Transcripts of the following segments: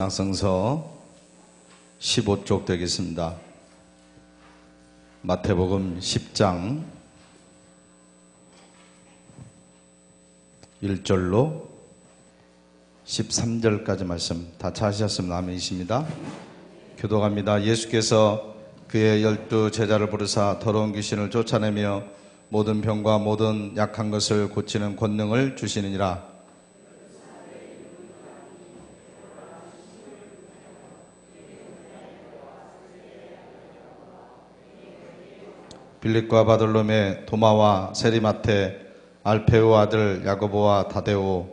성서 15쪽 되겠습니다. 마태복음 10장 1절로 13절까지 말씀 다 찾으셨으면 아멘이십니다. 교독합니다. 예수께서 그의 12 제자를 부르사 더러운 귀신을 쫓아내며 모든 병과 모든 약한 것을 고치는 권능을 주시느니라. 빌립과 바돌로메, 도마와 세리마테, 알페오 아들 야고보와 다데오.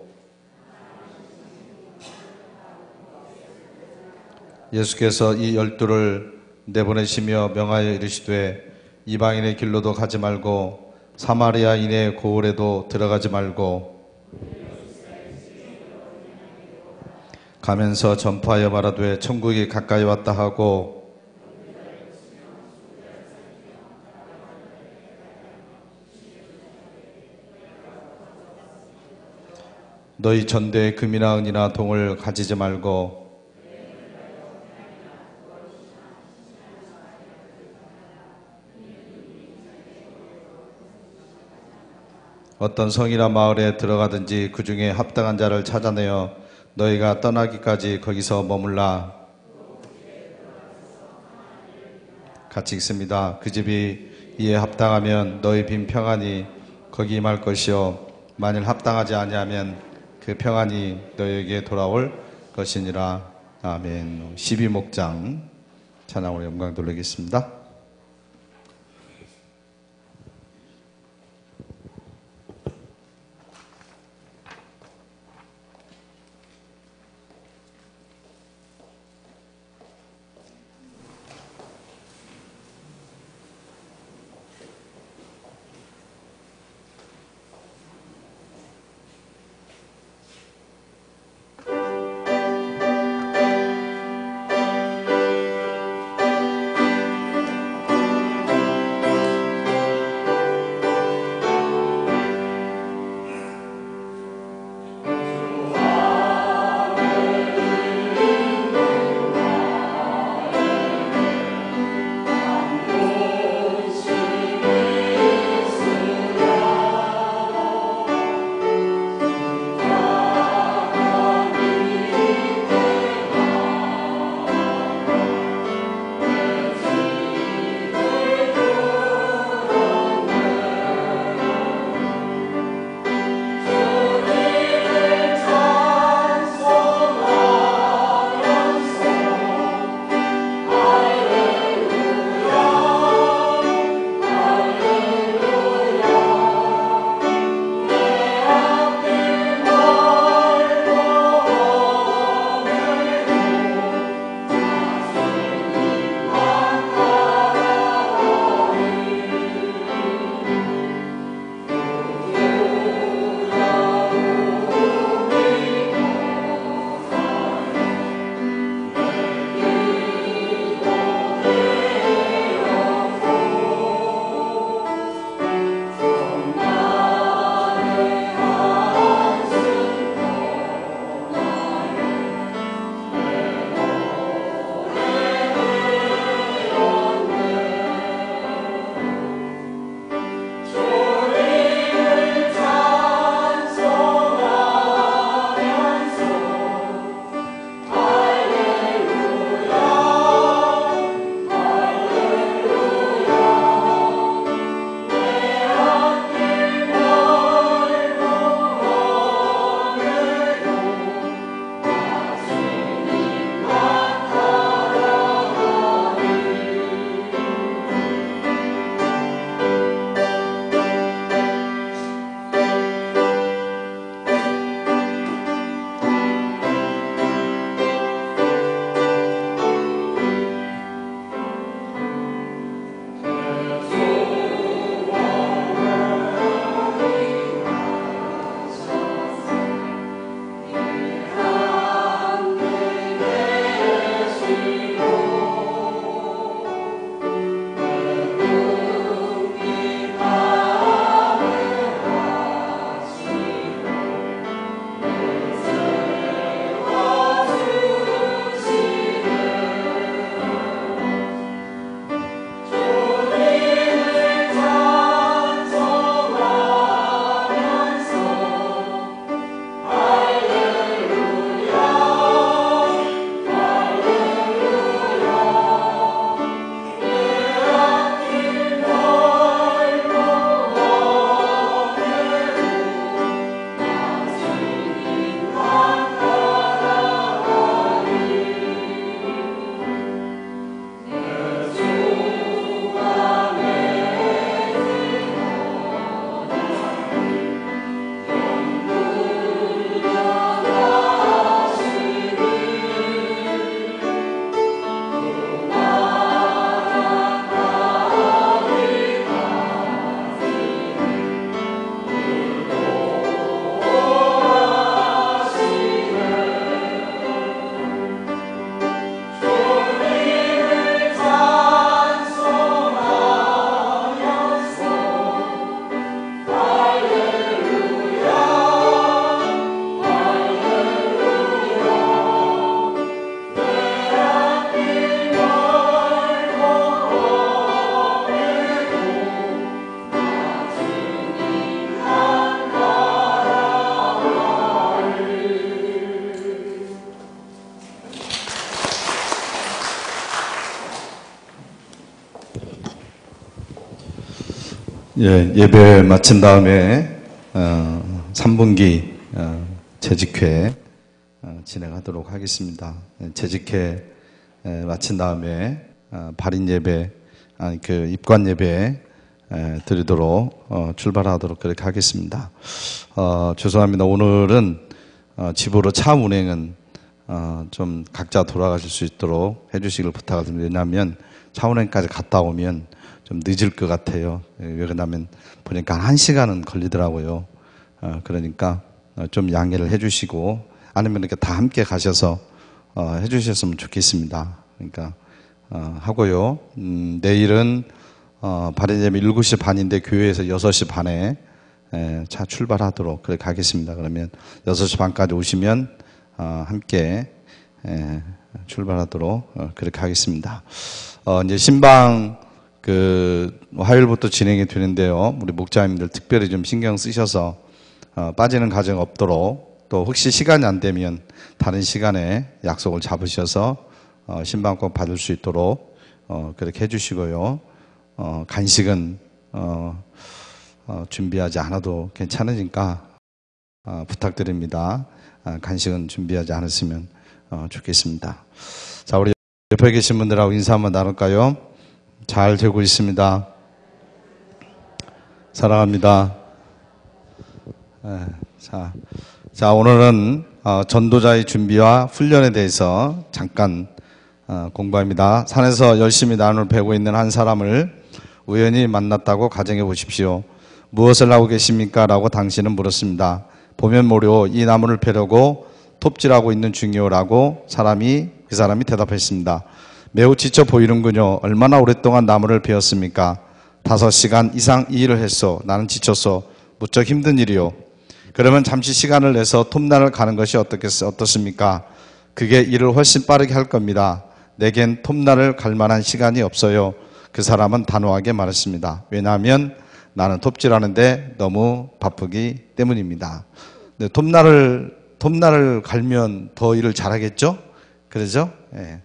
예수께서 이 12를 내보내시며 명하여 이르시되 이방인의 길로도 가지 말고 사마리아인의 고을에도 들어가지 말고 가면서 전파하여 말하되 천국이 가까이 왔다 하고 너희 전대에 금이나 은이나 동을 가지지 말고 어떤 성이나 마을에 들어가든지 그 중에 합당한 자를 찾아내어 너희가 떠나기까지 거기서 머물라. 같이 읽습니다. 그 집이 이에 합당하면 너희 빈 평안이 거기 임할 것이요 만일 합당하지 아니하면 그 평안이 너희에게 돌아올 것이니라. 아멘. 12목장 찬양으로 영광 돌리겠습니다. 예, 예배 마친 다음에 3분기 재직회 진행하도록 하겠습니다. 재직회 마친 다음에 발인 예배, 입관 예배 드리도록 출발하도록 그렇게 하겠습니다. 죄송합니다. 오늘은 집으로 차 운행은 좀 각자 돌아가실 수 있도록 해주시길 부탁드립니다. 왜냐하면 차 운행까지 갔다 오면 좀 늦을 것 같아요. 왜 그러냐면 보니까 한 1시간은 걸리더라고요. 그러니까 좀 양해를 해주시고 아니면 이렇게 다 함께 가셔서 해주셨으면 좋겠습니다. 그러니까 하고요. 내일은 발인 예배 7시 반인데 교회에서 6시 반에 차 출발하도록 그렇게 하겠습니다. 그러면 6시 반까지 오시면 함께 출발하도록 그렇게 하겠습니다. 이제 신방 화요일부터 진행이 되는데요. 우리 목자님들 특별히 좀 신경 쓰셔서 빠지는 과정 없도록, 또 혹시 시간이 안 되면 다른 시간에 약속을 잡으셔서 신방 꼭 받을 수 있도록 그렇게 해주시고요. 간식은 준비하지 않아도 괜찮으니까 부탁드립니다. 간식은 준비하지 않았으면 좋겠습니다. 자, 우리 옆에 계신 분들하고 인사 한번 나눌까요? 잘 되고 있습니다. 사랑합니다. 자, 오늘은 전도자의 준비와 훈련에 대해서 잠깐 공부합니다. 산에서 열심히 나무를 베고 있는 한 사람을 우연히 만났다고 가정해 보십시오. 무엇을 하고 계십니까? 라고 당신은 물었습니다. 보면 모료, 이 나무를 베려고 톱질하고 있는 중이오라고 그 사람이 대답했습니다. 매우 지쳐 보이는군요. 얼마나 오랫동안 나무를 베었습니까? 5시간 이상 이 일을 했소. 나는 지쳤소. 무척 힘든 일이요. 그러면 잠시 시간을 내서 톱날을 가는 것이 어떻습니까? 그게 일을 훨씬 빠르게 할 겁니다. 내겐 톱날을 갈 만한 시간이 없어요. 그 사람은 단호하게 말했습니다. 왜냐하면 나는 톱질하는데 너무 바쁘기 때문입니다. 네, 톱날을 갈면 더 일을 잘하겠죠? 그러죠? 예.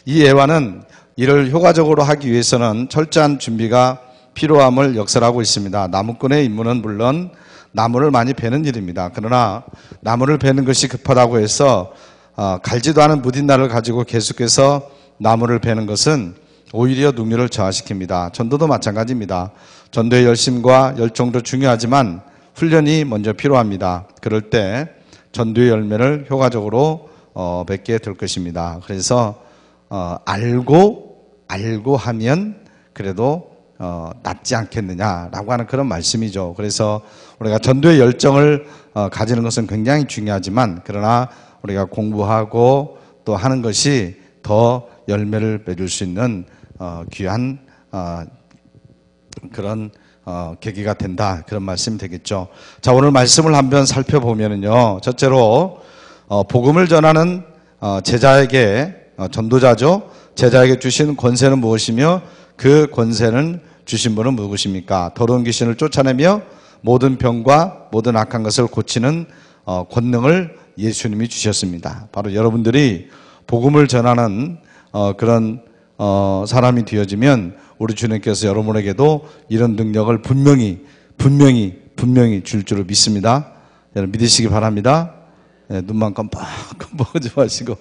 이 예화는 이를 효과적으로 하기 위해서는 철저한 준비가 필요함을 역설하고 있습니다. 나무꾼의 임무는 물론 나무를 많이 베는 일입니다. 그러나 나무를 베는 것이 급하다고 해서 갈지도 않은 무딘 날을 가지고 계속해서 나무를 베는 것은 오히려 능률을 저하시킵니다. 전도도 마찬가지입니다. 전도의 열심과 열정도 중요하지만 훈련이 먼저 필요합니다. 그럴 때 전도의 열매를 효과적으로 맺게 될 것입니다. 그래서 알고 하면 그래도 낫지 않겠느냐라고 하는 그런 말씀이죠. 그래서 우리가 전도의 열정을 가지는 것은 굉장히 중요하지만, 그러나 우리가 공부하고 또 하는 것이 더 열매를 맺을 수 있는 귀한 그런 계기가 된다, 그런 말씀이 되겠죠. 자, 오늘 말씀을 한번 살펴보면은요, 첫째로 복음을 전하는 제자에게, 전도자죠, 제자에게 주신 권세는 무엇이며 그 권세는 주신 분은 누구십니까? 더러운 귀신을 쫓아내며 모든 병과 모든 악한 것을 고치는 권능을 예수님이 주셨습니다. 바로 여러분들이 복음을 전하는 그런 사람이 되어지면 우리 주님께서 여러분에게도 이런 능력을 분명히 줄 줄을 믿습니다. 여러분 믿으시기 바랍니다. 네, 눈만 깜빡깜빡하지 마시고.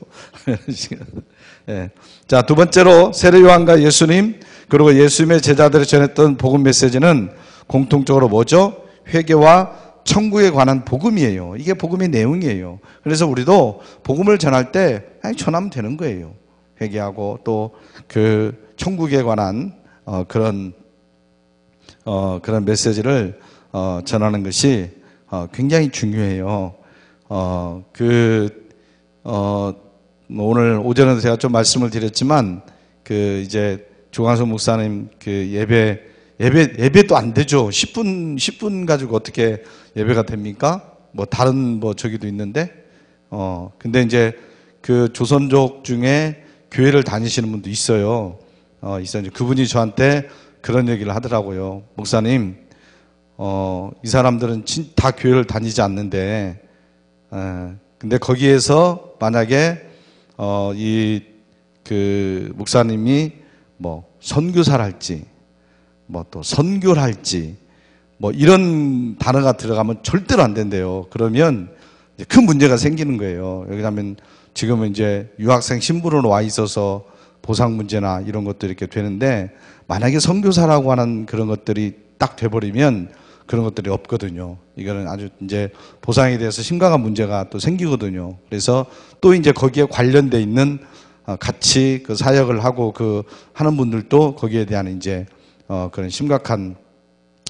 네. 자, 두 번째로 세례요한과 예수님, 그리고 예수님의 제자들이 전했던 복음 메시지는 공통적으로 뭐죠? 회개와 천국에 관한 복음이에요. 이게 복음의 내용이에요. 그래서 우리도 복음을 전할 때 전하면 되는 거예요. 회개하고 또 그 천국에 관한 그런 메시지를 전하는 것이 굉장히 중요해요. 오늘 오전에도 제가 좀 말씀을 드렸지만, 이제 조광석 목사님 예배도 안 되죠. 10분 가지고 어떻게 예배가 됩니까? 다른 저기도 있는데, 근데 이제 조선족 중에 교회를 다니시는 분도 있어요. 이제 그분이 저한테 그런 얘기를 하더라고요. 목사님, 이 사람들은 다 교회를 다니지 않는데, 근데 거기에서 만약에 목사님이 선교사를 할지 또 선교를 할지 뭐 이런 단어가 들어가면 절대로 안 된대요. 그러면 이제 큰 문제가 생기는 거예요. 왜냐하면 지금은 이제 유학생 신분으로 와 있어서 보상 문제나 이런 것들이 이렇게 되는데, 만약에 선교사라고 하는 그런 것들이 딱 돼버리면 그런 것들이 없거든요. 이거는 아주 이제 보상에 대해서 심각한 문제가 또 생기거든요. 그래서 또 이제 거기에 관련돼 있는 같이 그 사역을 하고 그 하는 분들도 거기에 대한 이제 그런 심각한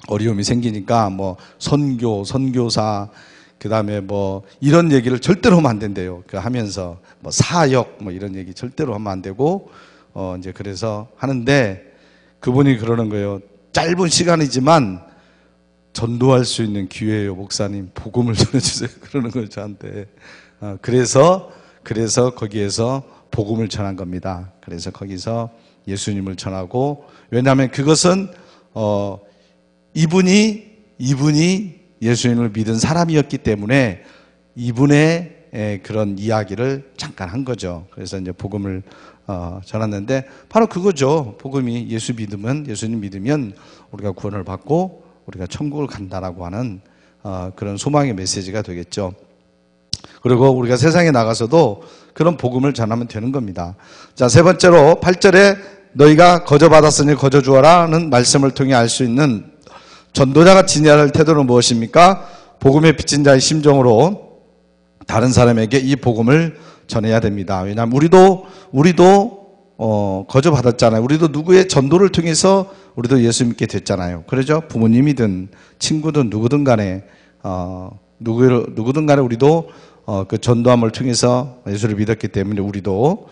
어려움이 생기니까 뭐 선교, 선교사, 그 다음에 뭐 이런 얘기를 절대로 하면 안 된대요. 그 하면서 뭐 사역 뭐 이런 얘기 절대로 하면 안 되고 이제 그래서 하는데, 그분이 그러는 거예요. 짧은 시간이지만 전도할 수 있는 기회예요, 목사님. 복음을 전해주세요. 그러는 거예요, 저한테. 그래서 거기에서 복음을 전한 겁니다. 그래서 거기서 예수님을 전하고, 왜냐하면 그것은 이분이 예수님을 믿은 사람이었기 때문에 이분의 그런 이야기를 잠깐 한 거죠. 그래서 이제 복음을 전했는데, 바로 그거죠. 복음이 예수님 믿으면 우리가 구원을 받고 우리가 천국을 간다라고 하는 그런 소망의 메시지가 되겠죠. 그리고 우리가 세상에 나가서도 그런 복음을 전하면 되는 겁니다. 자, 세 번째로 8절에 너희가 거저 받았으니 거저 주어라는 말씀을 통해 알 수 있는 전도자가 지녀야 할 태도는 무엇입니까? 복음의 빚진 자의 심정으로 다른 사람에게 이 복음을 전해야 됩니다. 왜냐하면 우리도 거저 받았잖아요. 우리도 누구의 전도를 통해서 우리도 예수 믿게 됐잖아요. 그러죠? 부모님이든 친구든 누구든 간에 누구든 간에 우리도 그 전도함을 통해서 예수를 믿었기 때문에 우리도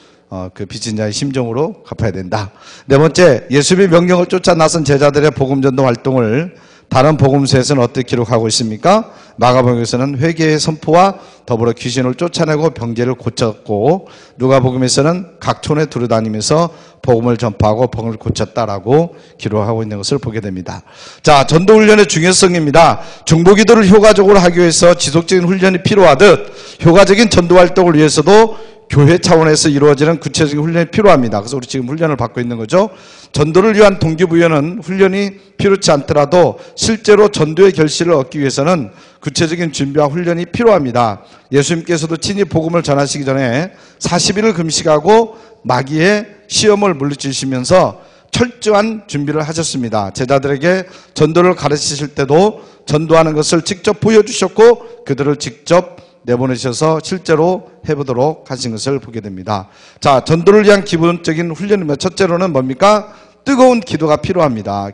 그 빚진 자의 심정으로 갚아야 된다. 네 번째, 예수의 명령을 쫓아 나선 제자들의 복음 전도 활동을 다른 복음서에서는 어떻게 기록하고 있습니까? 마가복음에서는 회개의 선포와 더불어 귀신을 쫓아내고 병제를 고쳤고, 누가복음에서는 각 촌에 두루다니면서 복음을 전파하고 병을 고쳤다라고 기록하고 있는 것을 보게 됩니다. 자, 전도훈련의 중요성입니다. 중보기도를 효과적으로 하기 위해서 지속적인 훈련이 필요하듯 효과적인 전도활동을 위해서도 교회 차원에서 이루어지는 구체적인 훈련이 필요합니다. 그래서 우리 지금 훈련을 받고 있는 거죠. 전도를 위한 동기부여는 훈련이 필요치 않더라도 실제로 전도의 결실을 얻기 위해서는 구체적인 준비와 훈련이 필요합니다. 예수님께서도 친히 복음을 전하시기 전에 40일을 금식하고 마귀의 시험을 물리치시면서 철저한 준비를 하셨습니다. 제자들에게 전도를 가르치실 때도 전도하는 것을 직접 보여주셨고 그들을 직접 내보내셔서 실제로 해보도록 하신 것을 보게 됩니다. 자, 전도를 위한 기본적인 훈련입니다. 첫째로는 뭡니까? 뜨거운 기도가 필요합니다.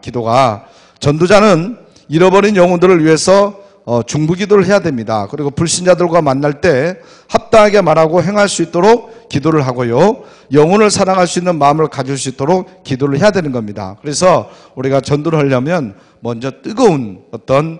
전도자는 잃어버린 영혼들을 위해서 중보기도를 해야 됩니다. 그리고 불신자들과 만날 때 합당하게 말하고 행할 수 있도록 기도를 하고요, 영혼을 사랑할 수 있는 마음을 가질 수 있도록 기도를 해야 되는 겁니다. 그래서 우리가 전도를 하려면 먼저 뜨거운 어떤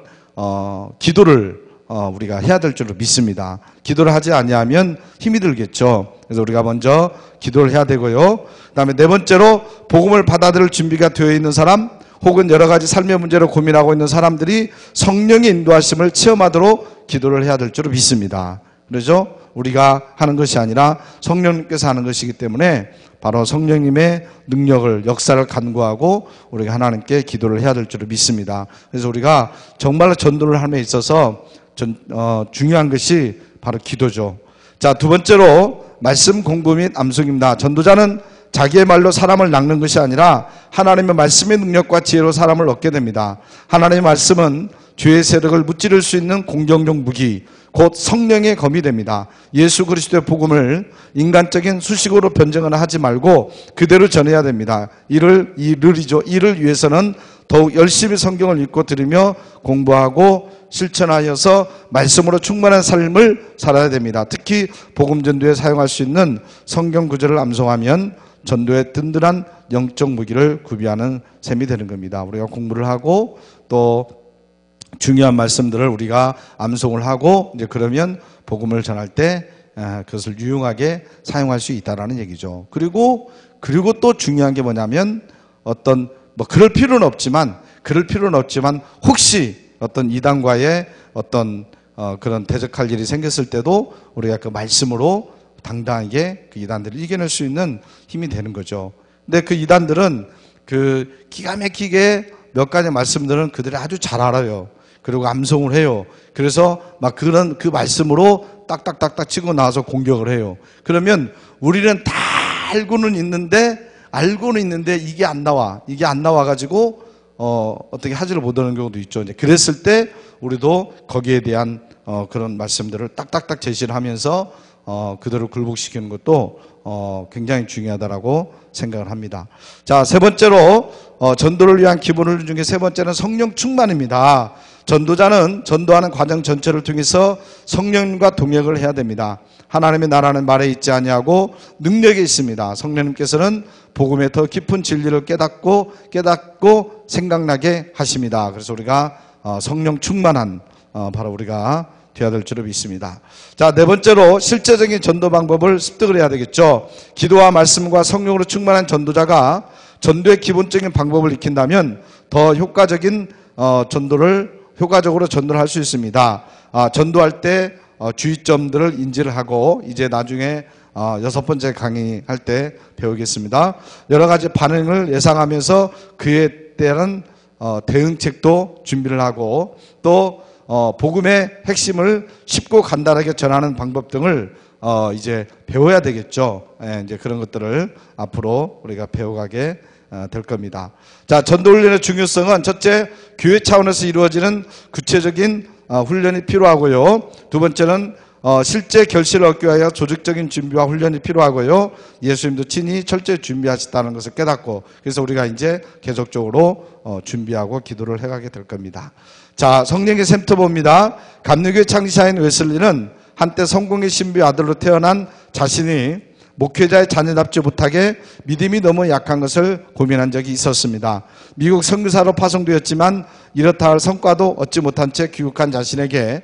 기도를 우리가 해야 될 줄로 믿습니다. 기도를 하지 아니하면 힘이 들겠죠. 그래서 우리가 먼저 기도를 해야 되고요. 그다음에 네 번째로 복음을 받아들일 준비가 되어 있는 사람, 혹은 여러 가지 삶의 문제로 고민하고 있는 사람들이 성령의 인도하심을 체험하도록 기도를 해야 될 줄로 믿습니다. 그렇죠? 우리가 하는 것이 아니라 성령님께서 하는 것이기 때문에 바로 성령님의 능력을, 역사를 간구하고 우리가 하나님께 기도를 해야 될 줄로 믿습니다. 그래서 우리가 정말로 전도를 함에 있어서 중요한 것이 바로 기도죠. 자, 두 번째로 말씀 공부 및 암송입니다. 전도자는 자기의 말로 사람을 낚는 것이 아니라 하나님의 말씀의 능력과 지혜로 사람을 얻게 됩니다. 하나님의 말씀은 죄의 세력을 무찌를 수 있는 공격용 무기, 곧 성령의 검이 됩니다. 예수 그리스도의 복음을 인간적인 수식어로 변증을 하지 말고 그대로 전해야 됩니다. 이를 위해서는 더욱 열심히 성경을 읽고 들으며 공부하고 실천하여서 말씀으로 충만한 삶을 살아야 됩니다. 특히 복음 전도에 사용할 수 있는 성경 구절을 암송하면 전도의 든든한 영적 무기를 구비하는 셈이 되는 겁니다. 우리가 공부를 하고 또 중요한 말씀들을 우리가 암송을 하고 이제 그러면 복음을 전할 때 그것을 유용하게 사용할 수 있다라는 얘기죠. 그리고 또 중요한 게 뭐냐면 그럴 필요는 없지만 혹시 어떤 이단과의 어떤 그런 대적할 일이 생겼을 때도 우리가 그 말씀으로 당당하게 그 이단들을 이겨낼 수 있는 힘이 되는 거죠. 근데 그 이단들은 그 기가 막히게 몇 가지 말씀들은 그들이 아주 잘 알아요. 그리고 암송을 해요. 그래서 막 그런 그 말씀으로 딱딱딱딱 치고 나와서 공격을 해요. 그러면 우리는 다 알고는 있는데 이게 안 나와가지고 어떻게 하지를 못하는 경우도 있죠. 이제 그랬을 때 우리도 거기에 대한 그런 말씀들을 딱딱딱 제시를 하면서 그들을 굴복시키는 것도 굉장히 중요하다라고 생각을 합니다. 자, 세 번째로 전도를 위한 기본 훈련 중에 세 번째는 성령 충만입니다. 전도자는 전도하는 과정 전체를 통해서 성령님과 동역을 해야 됩니다. 하나님의 나라는 말에 있지 아니하고 능력에 있습니다. 성령님께서는 복음의 더 깊은 진리를 깨닫고 생각나게 하십니다. 그래서 우리가 성령 충만한 바로 우리가 되어야 될 줄을 믿습니다. 자, 네 번째로 실제적인 전도 방법을 습득을 해야 되겠죠. 기도와 말씀과 성령으로 충만한 전도자가 전도의 기본적인 방법을 익힌다면 더 효과적으로 전도를 할 수 있습니다. 전도할 때 주의점들을 인지를 하고 이제 나중에 6번째 강의할 때 배우겠습니다. 여러 가지 반응을 예상하면서 그에 대한 대응책도 준비를 하고 또 복음의 핵심을 쉽고 간단하게 전하는 방법 등을 이제 배워야 되겠죠. 이제 그런 것들을 앞으로 우리가 배워가게 될 겁니다. 자, 전도 훈련의 중요성은 첫째, 교회 차원에서 이루어지는 구체적인 훈련이 필요하고요. 두 번째는 실제 결실을 얻기 위하여 조직적인 준비와 훈련이 필요하고요. 예수님도 친히 철저히 준비하셨다는 것을 깨닫고 그래서 우리가 이제 계속적으로 준비하고 기도를 해가게 될 겁니다. 자, 성령의 샘터봅니다. 감리교회 창시자인 웨슬리는 한때 성공의 신부의 아들로 태어난 자신이 목회자의 자녀답지 못하게 믿음이 너무 약한 것을 고민한 적이 있었습니다. 미국 선교사로 파송되었지만 이렇다 할 성과도 얻지 못한 채 귀국한 자신에게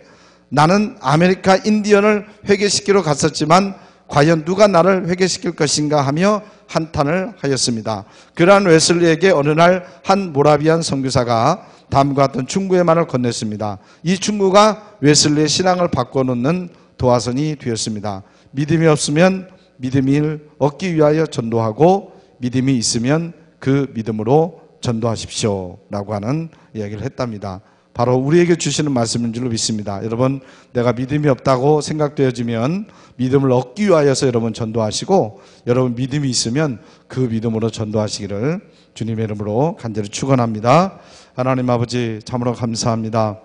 나는 아메리카 인디언을 회개시키러 갔었지만 과연 누가 나를 회개시킬 것인가 하며 한탄을 하였습니다. 그러한 웨슬리에게 어느 날 한 모라비안 선교사가 다음과 같은 충고의 말을 건넸습니다. 이 충고가 웨슬리의 신앙을 바꿔놓는 도화선이 되었습니다. 믿음이 없으면 믿음을 얻기 위하여 전도하고 믿음이 있으면 그 믿음으로 전도하십시오 라고 하는 이야기를 했답니다. 바로 우리에게 주시는 말씀인 줄로 믿습니다. 여러분, 내가 믿음이 없다고 생각되어지면 믿음을 얻기 위하여서 여러분 전도하시고 여러분 믿음이 있으면 그 믿음으로 전도하시기를 주님의 이름으로 간절히 축원합니다. 하나님 아버지 참으로 감사합니다.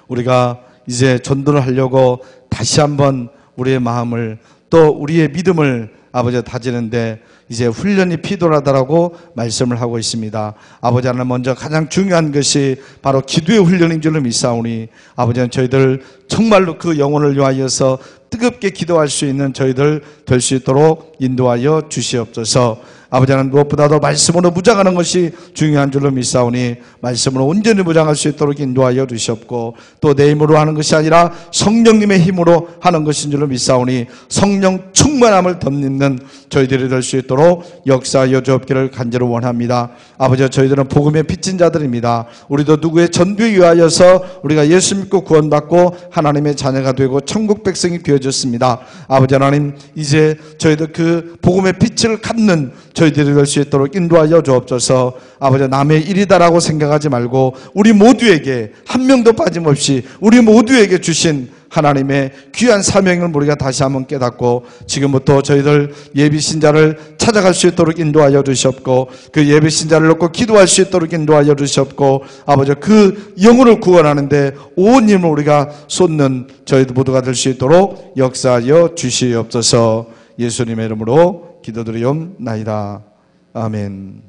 우리가 이제 전도를 하려고 다시 한번 우리의 마음을 또 우리의 믿음을 아버지 다지는데 이제 훈련이 필요하다라고 말씀을 하고 있습니다. 아버지 하나님, 먼저 가장 중요한 것이 바로 기도의 훈련인 줄로 믿사오니 아버지는 저희들 정말로 그 영혼을 위하여서 뜨겁게 기도할 수 있는 저희들 될 수 있도록 인도하여 주시옵소서. 아버지 하나님, 무엇보다도 말씀으로 무장하는 것이 중요한 줄로 믿사오니 말씀으로 온전히 무장할 수 있도록 인도하여 주시옵고 또 내 힘으로 하는 것이 아니라 성령님의 힘으로 하는 것인 줄로 믿사오니 성령 충만함을 덧입는 저희들이 될 수 있도록 역사하여 주옵기를 간절히 원합니다. 아버지, 저희들은 복음의 빚진 자들입니다. 우리도 누구의 전도에 의하여서 우리가 예수 믿고 구원받고 하나님의 자녀가 되고 천국 백성이 되어졌습니다. 아버지 하나님, 이제 저희들 그 복음의 빛을 갖는 저희들이 될 수 있도록 인도하여 주옵소서. 아버지, 남의 일이다라고 생각하지 말고 우리 모두에게 한 명도 빠짐없이 우리 모두에게 주신 하나님의 귀한 사명을 우리가 다시 한번 깨닫고 지금부터 저희들 예비신자를 찾아갈 수 있도록 인도하여 주시옵고 그 예비신자를 놓고 기도할 수 있도록 인도하여 주시옵고 아버지, 그 영혼을 구원하는데 온 힘을 우리가 쏟는 저희들 모두가 될 수 있도록 역사하여 주시옵소서. 예수님의 이름으로 기도드리옵나이다. 아멘.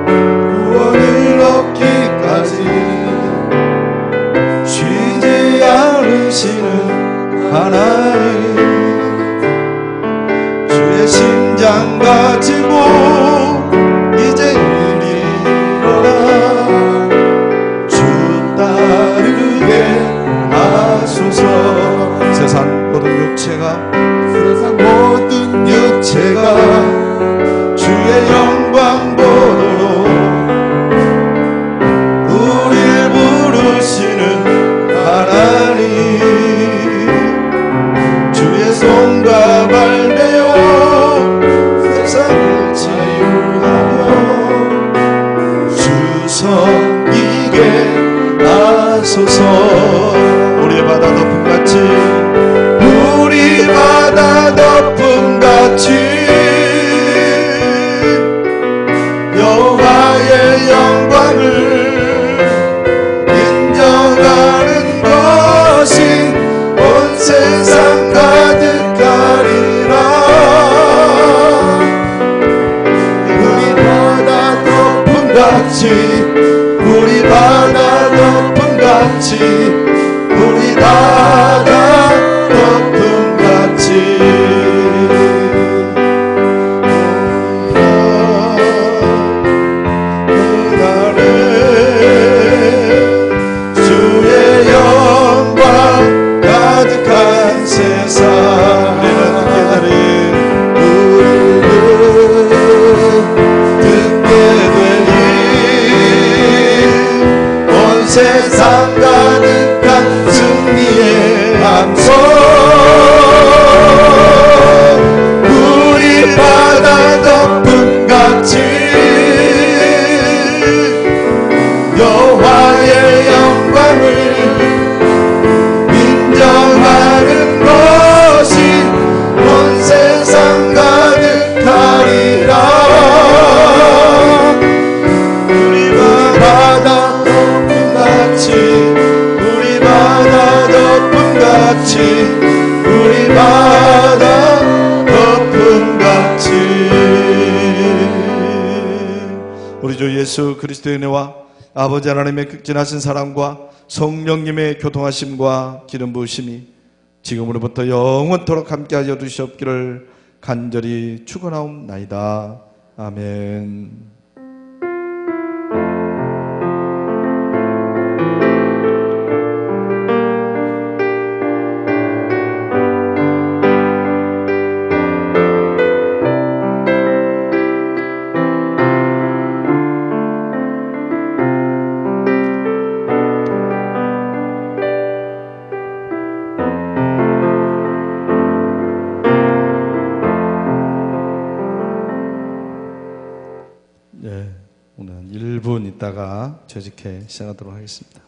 구원을 얻기까지 쉬지 않으시는 하나님, 주의 심장 가지고 이제 일어나 주 따르게 하소서. 세상 모든 육체가 주의 영광 보도록 우릴 하소서. 우리 바다 덮음같이 우리 바다 덮음같이 여호와의 영광을 인정하는 것이 온 세상 가득하리라. 우리 바다 덮음같이 우리 바다 덮음같이 우리 바다 덮음같이 주의 영광 가득한 세상 우리는 깨달으니 우리는 듣게 되니 온 세상 가득한 승리의 함성. 우리 바다 덮음같이 여호와의 영광을 인정하는 것이 온 세상 가득하리라. 우리 바다 덮음같이 우리 바다 덮음같이 우리 바다 덮음같이. 우리 주 예수 그리스도의 은혜와 아버지 하나님의 극진하신 사랑과 성령님의 교통하심과 기름 부으심이 지금으로부터 영원토록 함께하여 주시옵기를 간절히 축원하옵나이다. 아멘. 네, 오늘 1분 있다가 조직회 시작하도록 하겠습니다.